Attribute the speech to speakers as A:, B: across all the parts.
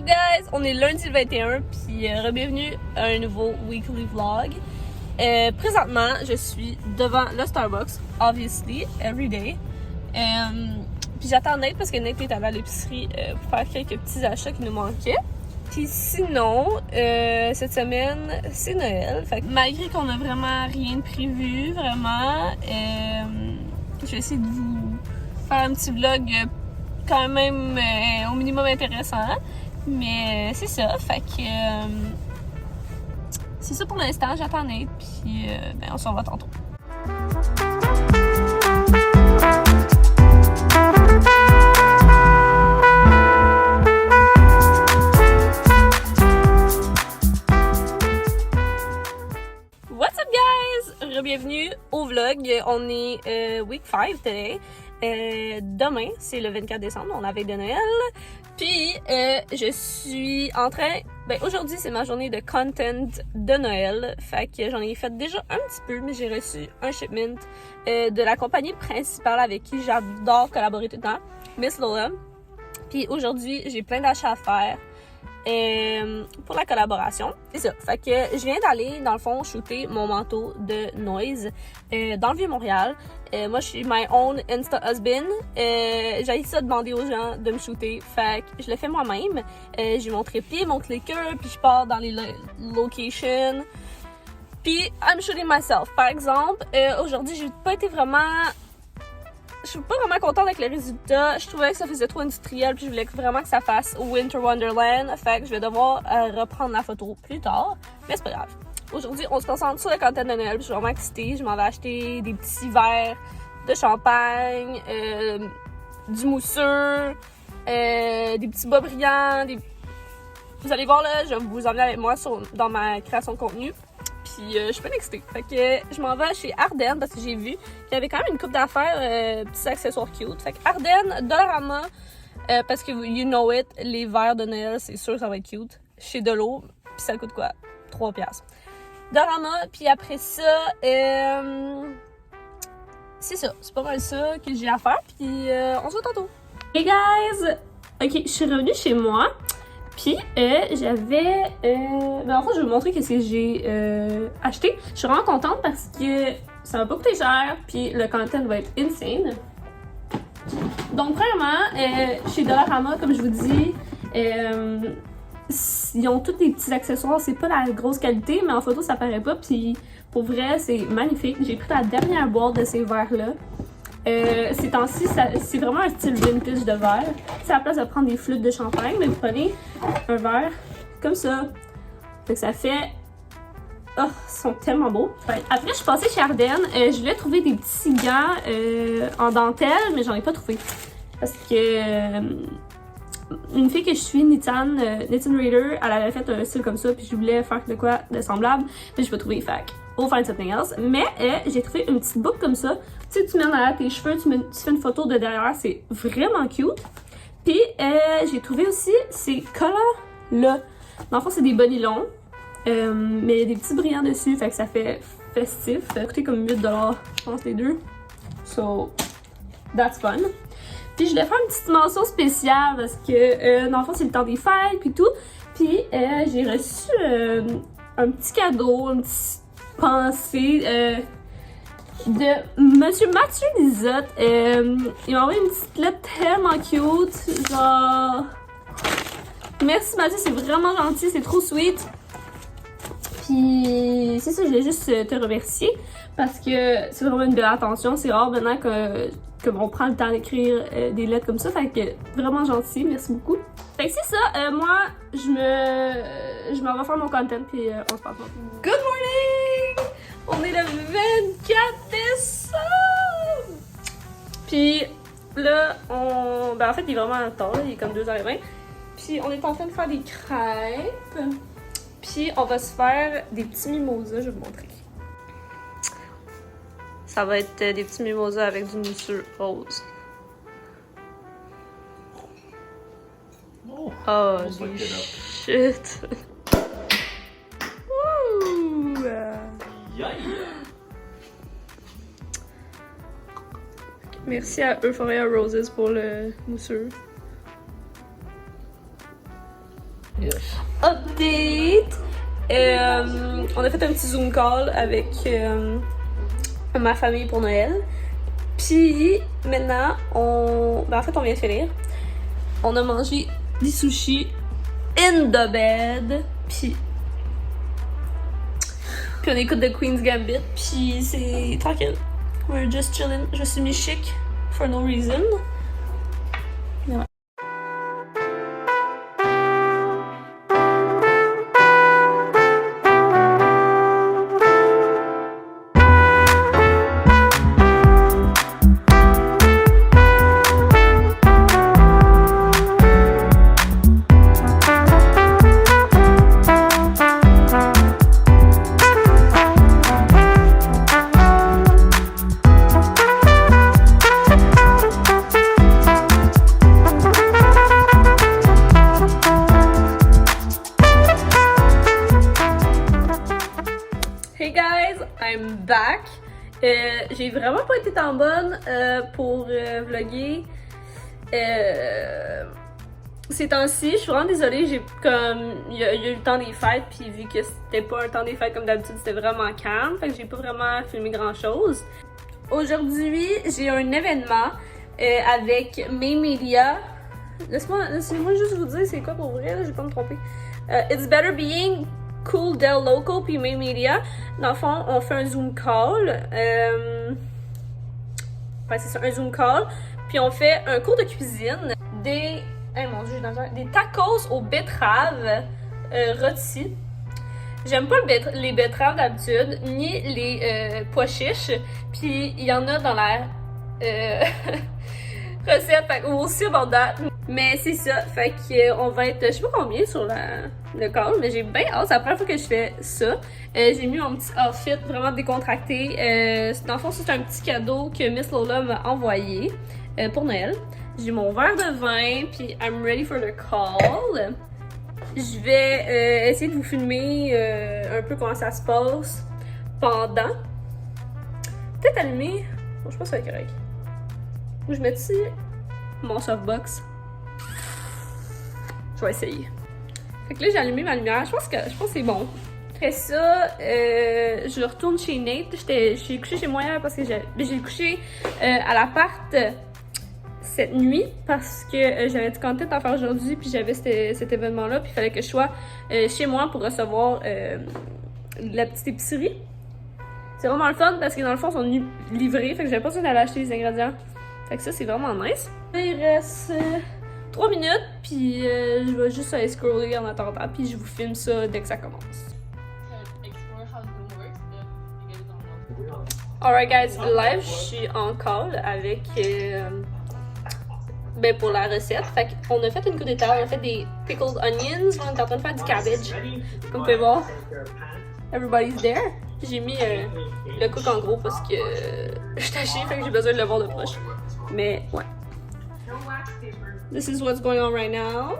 A: up guys? On est lundi le 21 puis bienvenue à un nouveau weekly vlog. Présentement, je suis devant le Starbucks, obviously, every day. Puis j'attends Nate parce que Nate est allé à l'épicerie pour faire quelques petits achats qui nous manquaient. Puis sinon, cette semaine, c'est Noël. Fait que malgré qu'on a vraiment rien de prévu, vraiment, je vais essayer de vous faire un petit vlog quand même au minimum intéressant. Mais c'est ça, fait que c'est ça pour l'instant, j'attends Nate, puis on se revoit tantôt. What's up guys? Bienvenue au vlog, on est week 5 today. Demain, c'est le 24 décembre, on avait de Noël. Puis, je suis en train... aujourd'hui, c'est ma journée de content de Noël. Fait que j'en ai fait déjà un petit peu, mais j'ai reçu un shipment de la compagnie principale avec qui j'adore collaborer tout le temps, Miss Lola. Puis aujourd'hui, j'ai plein d'achats à faire pour la collaboration. C'est ça. Fait que je viens d'aller, dans le fond, shooter mon manteau de Noise dans le Vieux-Montréal. Moi, je suis my own Insta husband. J'ai ça demander aux gens de me shooter. Fait que je le fais moi-même. J'ai mon trépied, mon clicker, puis je pars dans les locations. Puis, I'm shooting myself. Par exemple, aujourd'hui, j'ai pas été vraiment... Je suis pas vraiment contente avec le résultat. Je trouvais que ça faisait trop industriel, puis je voulais vraiment que ça fasse Winter Wonderland. Fait que je vais devoir reprendre la photo plus tard. Mais c'est pas grave. Aujourd'hui, on se concentre sur le content de Noël. Je suis vraiment excitée. Je m'en vais acheter des petits verres de champagne, du mousseux, des petits bas brillants. Vous allez voir là, je vais vous emmener avec moi dans ma création de contenu. Puis je suis pas excitée. Fait que je m'en vais chez Ardennes parce que j'ai vu qu'il y avait quand même une coupe d'affaires, petits accessoires cute. Fait que Ardennes, Dollarama, parce que you know it, les verres de Noël, c'est sûr que ça va être cute. Chez de l'eau, puis ça coûte quoi? 3$. Dollarama, puis après ça, c'est ça. C'est pas mal ça que j'ai à faire, puis on se voit tantôt. Hey guys! Ok, je suis revenue chez moi. Puis j'avais... en fait, je vais vous montrer qu'est-ce que j'ai acheté. Je suis vraiment contente parce que ça m'a pas coûté cher. Puis le content va être insane. Donc premièrement, chez Dollarama, comme je vous dis, ils ont tous des petits accessoires. C'est pas la grosse qualité, mais en photo, ça paraît pas. Puis pour vrai, c'est magnifique. J'ai pris la dernière boîte de ces verres-là. Ces temps-ci, c'est vraiment un style vintage de verre. C'est à la place de prendre des flûtes de champagne, mais vous prenez un verre comme ça. Donc ça fait... Oh, ils sont tellement beaux. Ouais. Après, je suis passée chez Ardennes. Je voulais trouver des petits gants en dentelle, mais j'en ai pas trouvé. Parce que... une fille que je suis, Knitting Raider, elle avait fait un style comme ça, puis je voulais faire de quoi de semblable, mais je peux trouver, fait we'll find something else. Mais j'ai trouvé une petite boucle comme ça. Tu sais, tu mets derrière tes cheveux, tu fais une photo de derrière, c'est vraiment cute. Puis j'ai trouvé aussi ces collants-là. Dans le fond, c'est des bonilons, mais il y a des petits brillants dessus, fait que ça fait festif. Ça a coûté comme 8$, je pense, les deux. So, that's fun. Puis je voulais faire une petite mention spéciale parce que dans le fond c'est le temps des fêtes puis tout. Puis j'ai reçu un petit cadeau, une petite pensée de Monsieur Mathieu Lizotte. Il m'a envoyé une petite lettre tellement cute, genre... Merci Mathieu, c'est vraiment gentil, c'est trop sweet. Puis c'est ça, je voulais juste te remercier parce que c'est vraiment une belle attention. C'est rare maintenant qu'on prend le temps d'écrire des lettres comme ça, fait que vraiment gentil, merci beaucoup. Fait que c'est ça, moi je m'en vais faire mon content puis on se parle. Good morning! On est le 24 décembre! Puis là, en fait il est vraiment tard, il est comme 2h20. Puis on est en train de faire des crêpes. Puis on va se faire des petits mimosas, je vais vous montrer. Ça va être des petits mimosas avec du mousseux rose. Oh, des shit! Wouh! Merci à Euphoria Roses pour le mousseux. Update! On a fait un petit Zoom call avec ma famille pour Noël. Puis maintenant, en fait, on vient de finir. On a mangé des sushis in the bed. Puis on écoute The Queen's Gambit. Puis c'est tranquille. We're just chilling. Je suis mis chic for no reason. Mais ouais. Hey guys, I'm back. J'ai vraiment pas été tant bonne pour vlogger ces temps-ci. Je suis vraiment désolée, j'ai comme il y a eu le temps des fêtes, puis vu que c'était pas un temps des fêtes comme d'habitude, c'était vraiment calme, fait que j'ai pas vraiment filmé grand-chose. Aujourd'hui, j'ai un événement avec May Media. Laissez-moi juste vous dire c'est quoi pour vrai, là, je vais pas me tromper. It's Better Being, Cool Del Local puis May Media. Dans le fond, on fait un Zoom call. Ouais, c'est ça, un Zoom call. Puis on fait un cours de cuisine des tacos aux betteraves rôties. J'aime pas les betteraves d'habitude, ni les pois chiches. Puis il y en a dans la recette, fait aussi abondante. Mais c'est ça, fait qu'on va être, je sais pas combien sur le call, mais j'ai bien hâte, c'est la première fois que je fais ça. J'ai mis mon petit outfit vraiment décontracté. Dans le fond, c'est un petit cadeau que Miss Lola m'a envoyé pour Noël. J'ai mon verre de vin, puis I'm ready for the call. Je vais essayer de vous filmer un peu comment ça se passe pendant. Peut-être allumer. Bon, je pense que ça va être correct. Je mets ici mon softbox. Je vais essayer. Fait que là, j'ai allumé ma lumière. Je pense que c'est bon. Après ça, je retourne chez Nate. J'ai couché chez moi hier parce que j'ai couché à l'appart cette nuit parce que j'avais du content à faire aujourd'hui, puis j'avais cet événement-là, puis il fallait que je sois chez moi pour recevoir la petite épicerie. C'est vraiment le fun parce que dans le fond, ils sont venus livrer, fait que j'avais pas besoin d'aller acheter les ingrédients. Fait que ça, c'est vraiment nice. Il reste 3 minutes, puis je vais juste aller scroller en attendant, puis je vous filme ça dès que ça commence. Alright guys, live, je suis en call avec pour la recette. Fait qu'on a fait une coup d'état, on a fait des pickled onions, on est en train de faire du cabbage. Comme vous pouvez voir, everybody's there. J'ai mis le cook en gros parce que je suis tachée, fait que j'ai besoin de le voir de proche. Mais ouais. This is what's going on right now.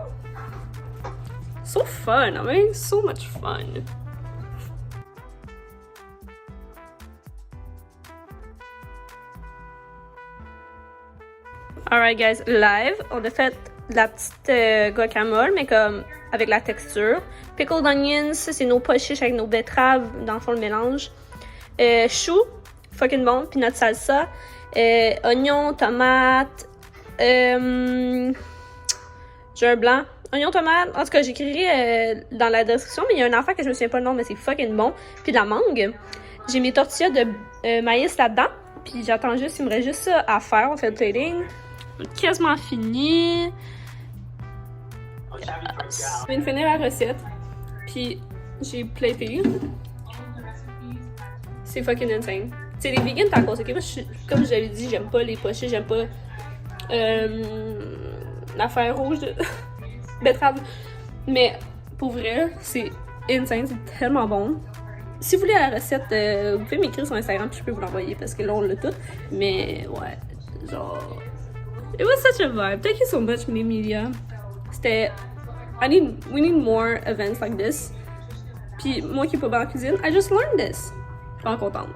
A: So fun, I'm having so much fun. Alright guys, live, on a fait la petite guacamole, mais comme avec la texture. Pickled onions, c'est nos pois chiches avec nos betteraves, dans le fond le mélange. Chou, fucking bon, puis notre salsa. Oignon, tomate. J'ai un blanc. Oignon, tomate. En tout cas, j'écrirai dans la description, mais il y a un enfant que je me souviens pas le nom, mais c'est fucking bon. Puis de la mangue. J'ai mes tortillas de maïs là-dedans. Puis j'attends juste, il me reste juste ça à faire. On fait le plating. Quasiment fini. Je viens de finir la recette. Puis j'ai platé. C'est fucking insane. C'est les vegan tacos, ok? Moi, comme je l'avais dit, j'aime pas les pochés, j'aime pas l'affaire rouge de betterave. Mais pour vrai, c'est insane, c'est tellement bon. Si vous voulez la recette, vous pouvez m'écrire sur Instagram puis je peux vous l'envoyer parce que là on l'a tout. Mais ouais, genre. It was such a vibe. Thank you so much, May Media. C'était. We need more events like this. Puis moi qui est pas bonne en cuisine, I just learned this. Je suis vraiment contente.